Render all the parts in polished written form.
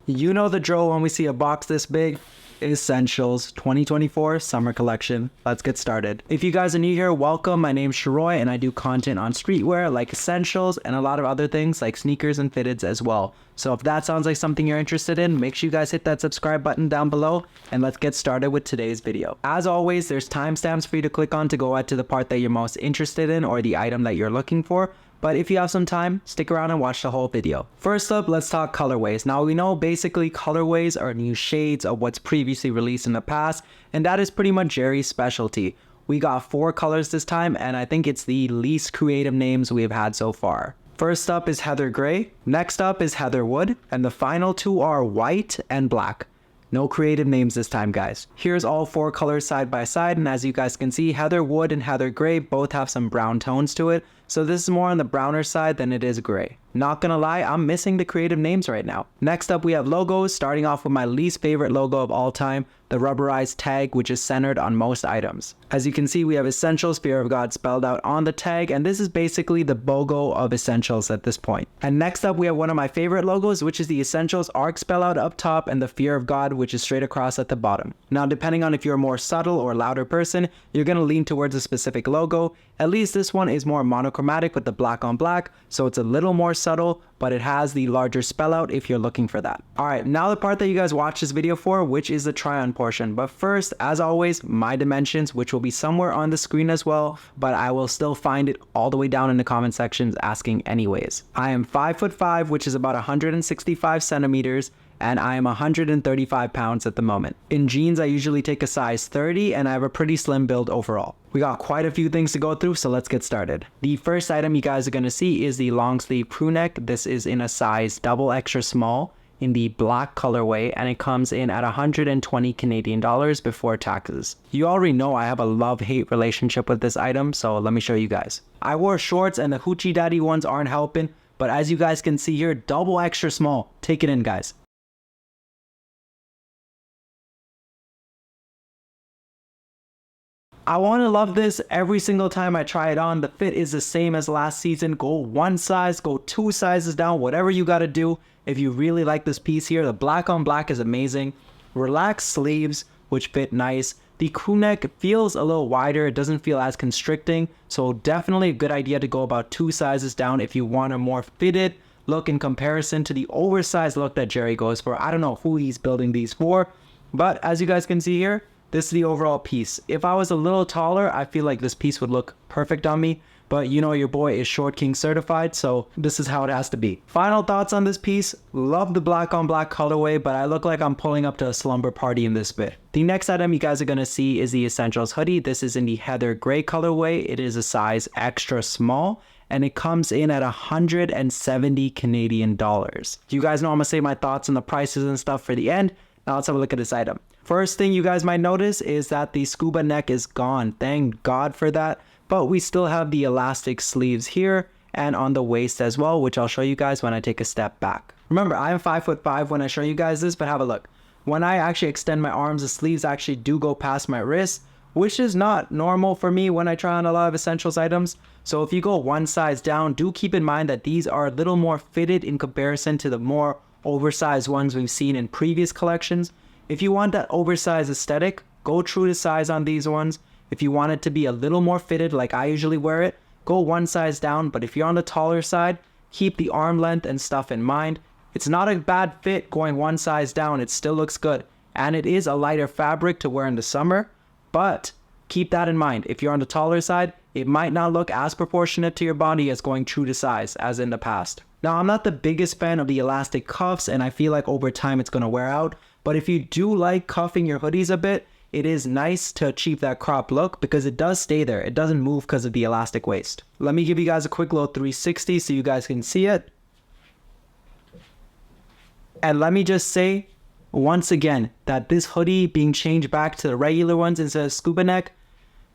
You know the drill when we see a box this big. Essentials 2024 summer collection. Let's get started. If you guys are new here, welcome. My name's Sharoy and I do content on streetwear like essentials and a lot of other things like sneakers and fitteds as well. So if that sounds like something you're interested in, make sure you guys hit that subscribe button down below and let's get started with today's video. As always, there's timestamps for you to click on to go out to the part that you're most interested in or the item that you're looking for. But if you have some time, stick around and watch the whole video. First up, let's talk colorways. Now we know basically colorways are new shades of what's previously released in the past, and that is pretty much Jerry's specialty. We got 4 colors this time, and I think it's the least creative names we've had so far. First up is Heather Gray, next up is Heather Wood, and the final 2 are white and black. No creative names this time, guys. Here's all 4 colors side by side, and as you guys can see, Heather Wood and Heather Gray both have some brown tones to it, so this is more on the browner side than it is gray. Not gonna lie, I'm missing the creative names right now. Next up we have logos, starting off with my least favorite logo of all time, the rubberized tag, which is centered on most items. As you can see, we have Essentials Fear of God spelled out on the tag, and this is basically the BOGO of Essentials at this point. And next up we have one of my favorite logos, which is the Essentials arc spell out up top and the Fear of God, which is straight across at the bottom. Now depending on if you're a more subtle or louder person, you're gonna lean towards a specific logo. At least this one is more monochromatic with the black on black, so it's a little more subtle, but it has the larger spell out if you're looking for that. Alright, now the part that you guys watch this video for, which is the try on portion. But first, as always, my dimensions, which will be somewhere on the screen as well, but I will still find it all the way down in the comment sections asking anyways. I am 5'5", which is about 165 centimeters, and I am 135 pounds at the moment. In jeans, I usually take a size 30 and I have a pretty slim build overall. We got quite a few things to go through, so let's get started. The first item you guys are gonna see is the long sleeve crew neck. This is in a size double extra small in the black colorway, and it comes in at 120 Canadian dollars before taxes. You already know I have a love-hate relationship with this item, so let me show you guys. I wore shorts and the Hoochie Daddy ones aren't helping, but as you guys can see here, double extra small. Take it in, guys. I want to love this every single time I try it on. The fit is the same as last season. Go one size, go 2 sizes down, whatever you got to do. If you really like this piece here, the black on black is amazing. Relaxed sleeves, which fit nice. The crew neck feels a little wider. It doesn't feel as constricting. So definitely a good idea to go about 2 sizes down if you want a more fitted look in comparison to the oversized look that Jerry goes for. I don't know who he's building these for, but as you guys can see here, this is the overall piece. If I was a little taller, I feel like this piece would look perfect on me, but you know your boy is short king certified, so this is how it has to be. Final thoughts on this piece. Love the black on black colorway, but I look like I'm pulling up to a slumber party in this bit. The next item you guys are gonna see is the Essentials hoodie. This is in the Heather Gray colorway. It is a size extra small, and it comes in at 170 Canadian dollars. You guys know I'm gonna say my thoughts on the prices and stuff for the end. Now let's have a look at this item. First thing you guys might notice is that the scuba neck is gone. Thank God for that. But we still have the elastic sleeves here and on the waist as well, which I'll show you guys when I take a step back. Remember, I am 5'5" when I show you guys this, but have a look. When I actually extend my arms, the sleeves actually do go past my wrist, which is not normal for me when I try on a lot of Essentials items. So if you go one size down, do keep in mind that these are a little more fitted in comparison to the more oversized ones we've seen in previous collections. If you want that oversized aesthetic, go true to size on these ones. If you want it to be a little more fitted like I usually wear it, go one size down. But if you're on the taller side, keep the arm length and stuff in mind. It's not a bad fit going one size down. It still looks good. And it is a lighter fabric to wear in the summer. But keep that in mind. If you're on the taller side, it might not look as proportionate to your body as going true to size as in the past. Now, I'm not the biggest fan of the elastic cuffs, and I feel like over time it's going to wear out. But if you do like cuffing your hoodies a bit, it is nice to achieve that crop look because it does stay there. It doesn't move because of the elastic waist. Let me give you guys a quick little 360 so you guys can see it. And let me just say once again that this hoodie being changed back to the regular ones instead of scuba neck,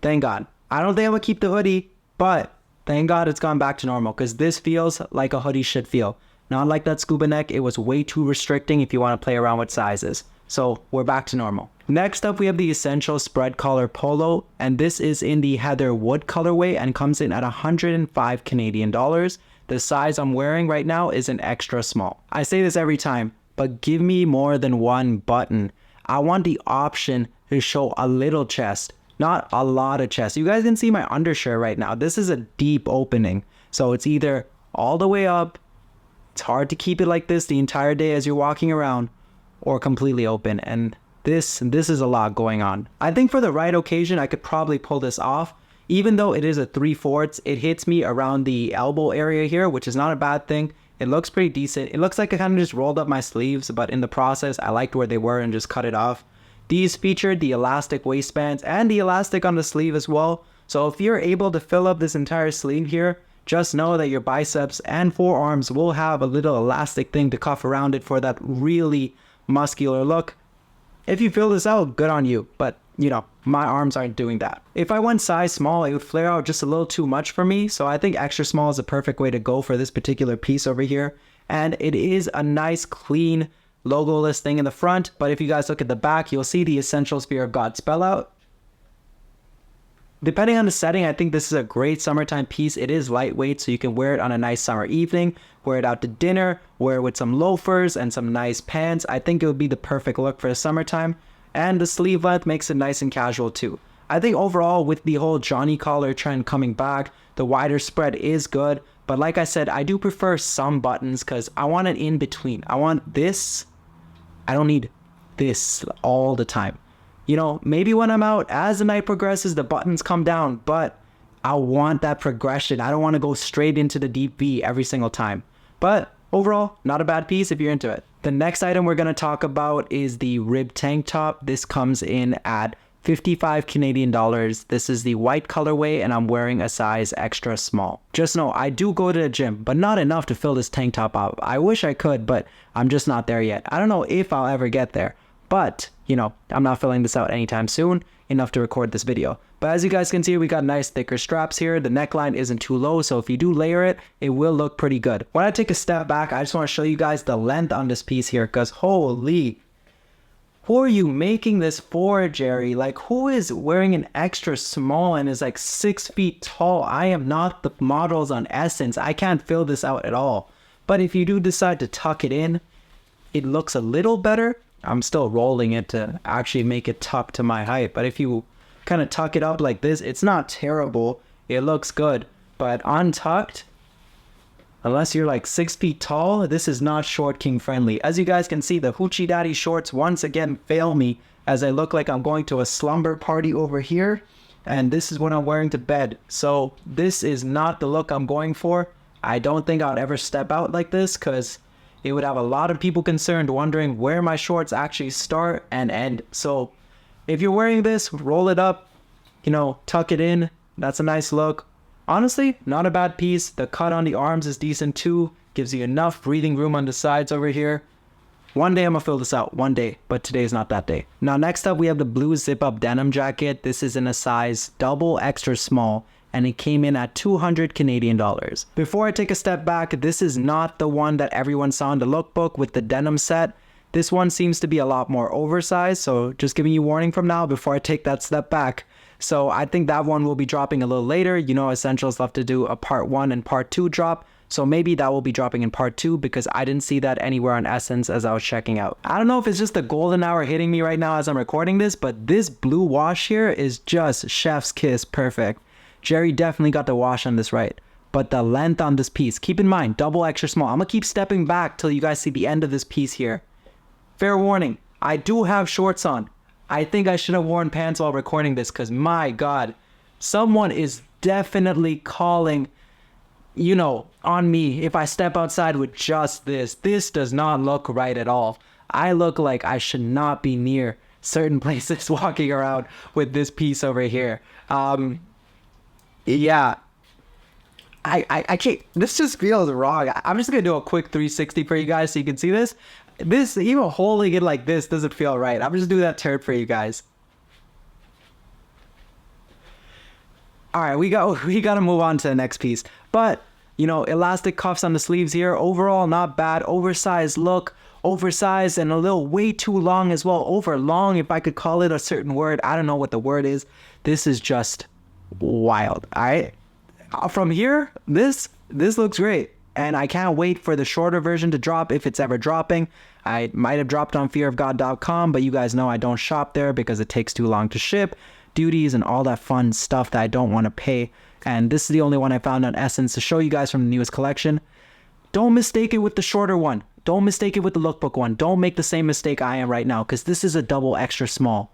thank God. I don't think I'm going to keep the hoodie, but thank God it's gone back to normal because this feels like a hoodie should feel. Not like that scuba neck, it was way too restricting if you want to play around with sizes. So we're back to normal. Next up we have the Essentials spread collar polo, and this is in the Heather Wood colorway and comes in at 105 Canadian dollars. The size I'm wearing right now is an extra small. I say this every time, but give me more than one button. I want the option to show a little chest, not a lot of chest. You guys can see my undershirt right now. This is a deep opening. So it's either all the way up, it's hard to keep it like this the entire day as you're walking around, or completely open. And this is a lot going on. I think for the right occasion, I could probably pull this off. Even though it is a 3/4, it hits me around the elbow area here, which is not a bad thing. It looks pretty decent. It looks like I kind of just rolled up my sleeves, but in the process, I liked where they were and just cut it off. These featured the elastic waistbands and the elastic on the sleeve as well. So if you're able to fill up this entire sleeve here, just know that your biceps and forearms will have a little elastic thing to cuff around it for that really muscular look. If you fill this out, good on you, but you know, my arms aren't doing that. If I went size small, it would flare out just a little too much for me, so I think extra small is a perfect way to go for this particular piece over here. And it is a nice, clean, logoless thing in the front, but if you guys look at the back, you'll see the Essentials Fear of God spell out. Depending on the setting, I think this is a great summertime piece. It is lightweight, so you can wear it on a nice summer evening, wear it out to dinner, wear it with some loafers and some nice pants. I think it would be the perfect look for the summertime. And the sleeve length makes it nice and casual too. I think overall, with the whole Johnny collar trend coming back, the wider spread is good. But like I said, I do prefer some buttons because I want it in between. I want this. I don't need this all the time. You know, maybe when I'm out, as the night progresses, the buttons come down, but I want that progression. I don't want to go straight into the deep V every single time. But overall, not a bad piece if you're into it. The next item we're going to talk about is the rib tank top. This comes in at 55 Canadian dollars. This is the white colorway and I'm wearing a size extra small. Just know I do go to the gym, but not enough to fill this tank top up. I wish I could, but I'm just not there yet. I don't know if I'll ever get there. But, you know, I'm not filling this out anytime soon, enough to record this video. But as you guys can see, we got nice thicker straps here. The neckline isn't too low, so if you do layer it, it will look pretty good. When I take a step back, I just want to show you guys the length on this piece here, because holy, who are you making this for, Jerry? Like, who is wearing an extra small and is like 6 feet tall? I am not the models on Essence. I can't fill this out at all. But if you do decide to tuck it in, it looks a little better. I'm still rolling it to actually make it tuck to my height. But if you kind of tuck it up like this, it's not terrible. It looks good. But untucked, unless you're like 6 feet tall, this is not short king friendly. As you guys can see, the Hoochie Daddy shorts once again fail me as I look like I'm going to a slumber party over here. And this is what I'm wearing to bed. So this is not the look I'm going for. I don't think I'll ever step out like this because it would have a lot of people concerned wondering where my shorts actually start and end. So if you're wearing this, roll it up, you know, tuck it in. That's a nice look. Honestly, not a bad piece. The cut on the arms is decent too. Gives you enough breathing room on the sides over here. One day I'm gonna fill this out, one day, but today's not that day. Now next up we have the blue zip up denim jacket. This is in a size double extra small and it came in at 200 Canadian dollars. Before I take a step back, this is not the one that everyone saw in the lookbook with the denim set. This one seems to be a lot more oversized, so just giving you warning from now before I take that step back. So I think that one will be dropping a little later. You know, Essentials love to do a part 1 and part 2 drop. So maybe that will be dropping in part 2 because I didn't see that anywhere on Essence as I was checking out. I don't know if it's just the golden hour hitting me right now as I'm recording this, but this blue wash here is just chef's kiss perfect. Jerry definitely got the wash on this right. But the length on this piece, keep in mind, double extra small. I'm gonna keep stepping back till you guys see the end of this piece here. Fair warning, I do have shorts on. I think I should have worn pants while recording this because my God, someone is definitely calling, you know, on me if I step outside with just this. This does not look right at all. I look like I should not be near certain places walking around with this piece over here. Yeah. I can't, this just feels wrong. I'm just gonna do a quick 360 for you guys so you can see this. This, even holding it like this doesn't feel right. I'm just doing that turn for you guys. All right, we gotta move on to the next piece. But, you know, elastic cuffs on the sleeves here. Overall, not bad. Oversized look. Oversized and a little way too long as well. Over long, if I could call it a certain word. I don't know what the word is. This is just wild. All right. From here, this looks great. And I can't wait for the shorter version to drop if it's ever dropping. I might have dropped on fearofgod.com, but you guys know I don't shop there because it takes too long to ship, duties and all that fun stuff that I don't want to pay. And this is the only one I found on Essence to show you guys from the newest collection. Don't mistake it with the shorter one. Don't mistake it with the lookbook one. Don't make the same mistake I am right now, because this is a double extra small.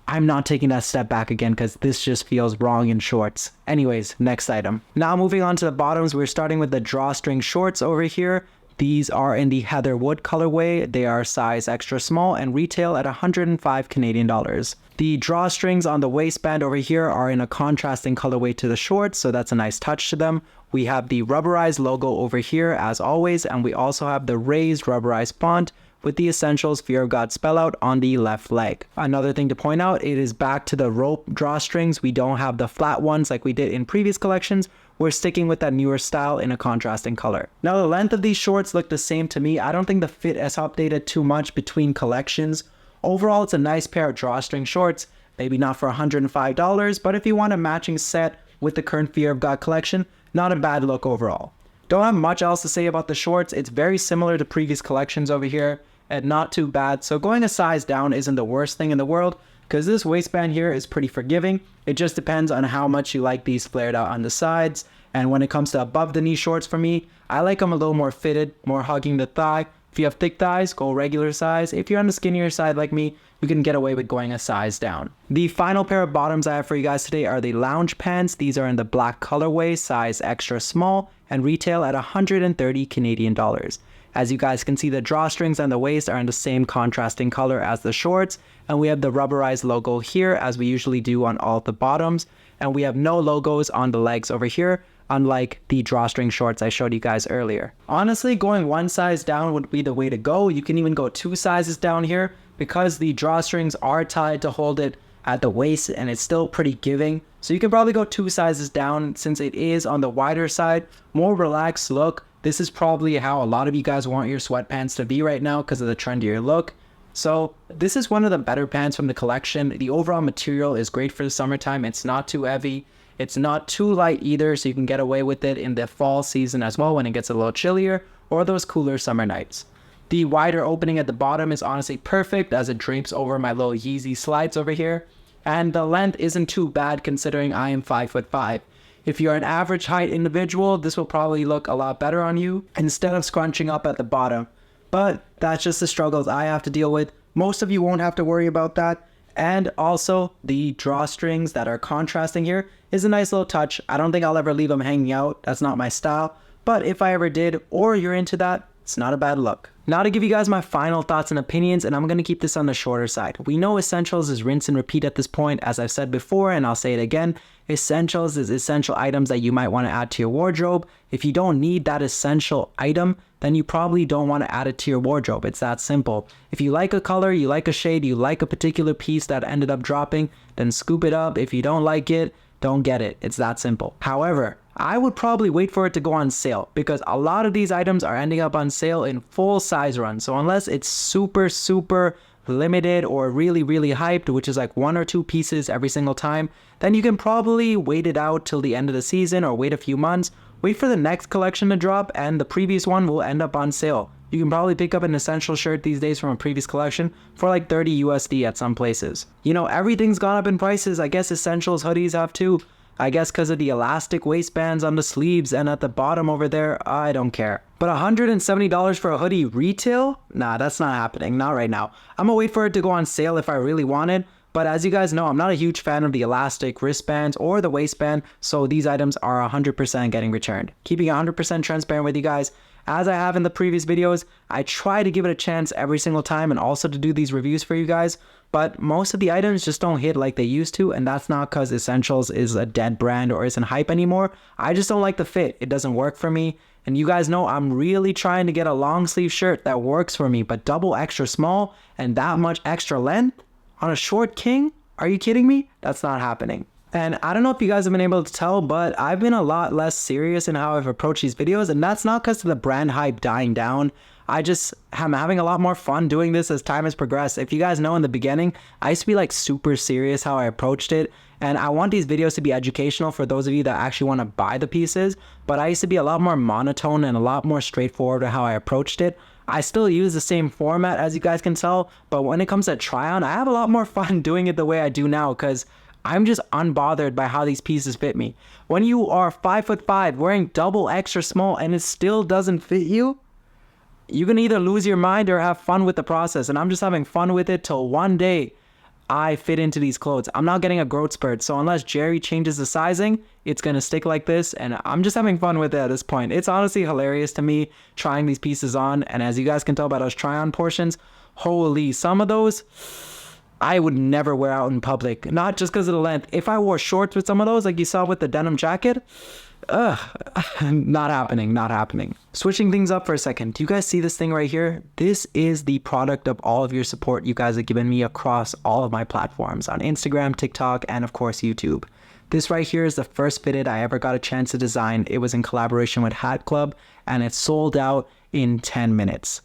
I'm not taking that step back again because this just feels wrong in shorts. Anyways, next item. Now moving on to the bottoms, we're starting with the drawstring shorts over here. These are in the Heather Wood colorway. They are size extra small and retail at 105 Canadian dollars. The drawstrings on the waistband over here are in a contrasting colorway to the shorts, so that's a nice touch to them. We have the rubberized logo over here as always, and we also have the raised rubberized font with the Essentials Fear of God spell out on the left leg. Another thing to point out, it is back to the rope drawstrings. We don't have the flat ones like we did in previous collections. We're sticking with that newer style in a contrasting color. Now the length of these shorts look the same to me. I don't think the fit has updated too much between collections. Overall, it's a nice pair of drawstring shorts. Maybe not for $105, but if you want a matching set with the current Fear of God collection, not a bad look overall. Don't have much else to say about the shorts. It's very similar to previous collections over here and not too bad. So going a size down isn't the worst thing in the world because this waistband here is pretty forgiving. It just depends on how much you like these flared out on the sides. And when it comes to above the knee shorts for me, I like them a little more fitted, more hugging the thigh. If you have thick thighs, go regular size. If you're on the skinnier side like me, you can get away with going a size down. The final pair of bottoms I have for you guys today are the lounge pants. These are in the black colorway, size extra small, and retail at 130 Canadian dollars. As you guys can see, the drawstrings and the waist are in the same contrasting color as the shorts, and we have the rubberized logo here as we usually do on all of the bottoms, and we have no logos on the legs over here, unlike the drawstring shorts I showed you guys earlier. Honestly, going one size down would be the way to go. You can even go 2 sizes down here because the drawstrings are tied to hold it at the waist and it's still pretty giving. So you can probably go 2 sizes down since it is on the wider side, more relaxed look. This is probably how a lot of you guys want your sweatpants to be right now because of the trendier look. So this is one of the better pants from the collection. The overall material is great for the summertime. It's not too heavy. It's not too light either, so you can get away with it in the fall season as well when it gets a little chillier or those cooler summer nights. The wider opening at the bottom is honestly perfect as it drapes over my little Yeezy slides over here. And the length isn't too bad considering I am 5'5". If you're an average height individual, this will probably look a lot better on you instead of scrunching up at the bottom. But that's just the struggles I have to deal with. Most of you won't have to worry about that. And also the drawstrings that are contrasting here is a nice little touch. I don't think I'll ever leave them hanging out. That's not my style. But if I ever did, or you're into that, it's not a bad look. Now to give you guys my final thoughts and opinions, and I'm going to keep this on the shorter side. We know Essentials is rinse and repeat at this point, as I've said before, and I'll say it again. Essentials is essential items that you might want to add to your wardrobe. If you don't need that essential item, then you probably don't want to add it to your wardrobe. It's that simple. If you like a color, you like a shade, you like a particular piece that ended up dropping, then scoop it up. If you don't like it, don't get it. It's that simple. However, I would probably wait for it to go on sale because a lot of these items are ending up on sale in full size runs. So unless it's super limited or really hyped, which is like 1 or 2 pieces every single time, then you can probably wait it out till the end of the season or wait a few months, wait for the next collection to drop, and the previous one will end up on sale. You can probably pick up an essential shirt these days from a previous collection for like 30 USD at some places. You know, everything's gone up in prices. I guess essentials hoodies have too. I guess because of the elastic waistbands on the sleeves and at the bottom over there, I don't care. But $170 for a hoodie retail? Nah, that's not happening, not right now. I'm gonna wait for it to go on sale if I really want it. But as you guys know, I'm not a huge fan of the elastic wristbands or the waistband, so these items are 100% getting returned. Keeping 100% transparent with you guys, as I have in the previous videos, I try to give it a chance every single time and also to do these reviews for you guys, but most of the items just don't hit like they used to, and that's not because Essentials is a dead brand or isn't hype anymore. I just don't like the fit. It doesn't work for me, and you guys know I'm really trying to get a long sleeve shirt that works for me, but double extra small and that much extra length on a short king? Are you kidding me? That's not happening. And I don't know if you guys have been able to tell, but I've been a lot less serious in how I've approached these videos, and that's not because of the brand hype dying down. I just am having a lot more fun doing this as time has progressed. If you guys know, in the beginning, I used to be like super serious how I approached it. And I want these videos to be educational for those of you that actually want to buy the pieces. But I used to be a lot more monotone and a lot more straightforward with how I approached it. I still use the same format, as you guys can tell, but when it comes to try on, I have a lot more fun doing it the way I do now, because I'm just unbothered by how these pieces fit me. When you are 5'5", wearing double extra small and it still doesn't fit you, you can either lose your mind or have fun with the process. And I'm just having fun with it till one day I fit into these clothes. I'm not getting a growth spurt, so unless Jerry changes the sizing, it's gonna stick like this, and I'm just having fun with it at this point. It's honestly hilarious to me trying these pieces on, and as you guys can tell by those try-on portions, holy, some of those I would never wear out in public, not just because of the length. If I wore shorts with some of those, like you saw with the denim jacket, not happening, not happening. Switching things up for a second, do you guys see this thing right here? This is the product of all of your support you guys have given me across all of my platforms on Instagram, TikTok, and of course YouTube. This right here is the first fitted I ever got a chance to design. It was in collaboration with Hat Club, and it sold out in 10 minutes.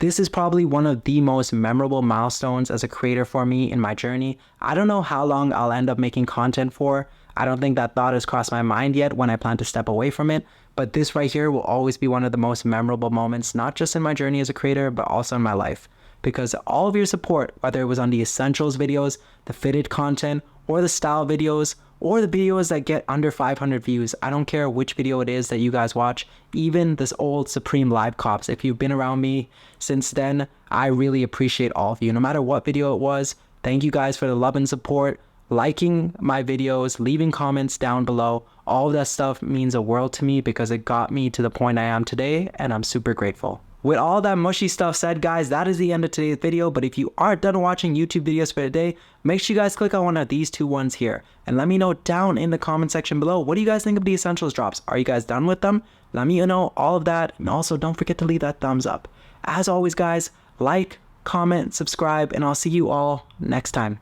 This is probably one of the most memorable milestones as a creator for me in my journey. I don't know how long I'll end up making content for. I don't think that thought has crossed my mind yet when I plan to step away from it, but this right here will always be one of the most memorable moments, not just in my journey as a creator, but also in my life. Because all of your support, whether it was on the essentials videos, the fitted content, or the style videos, or the videos that get under 500 views, I don't care which video it is that you guys watch, even this old Supreme Live Cops, if you've been around me since then, I really appreciate all of you. No matter what video it was, thank you guys for the love and support. Liking my videos, leaving comments down below, all of that stuff means a world to me because it got me to the point I am today, and I'm super grateful. With all that mushy stuff said, guys, that is the end of today's video. But if you aren't done watching YouTube videos for today, make sure you guys click on one of these two ones here. And let me know down in the comment section below, what do you guys think of the essentials drops? Are you guys done with them? Let me know all of that. And also don't forget to leave that thumbs up. As always, guys, like, comment, subscribe, and I'll see you all next time.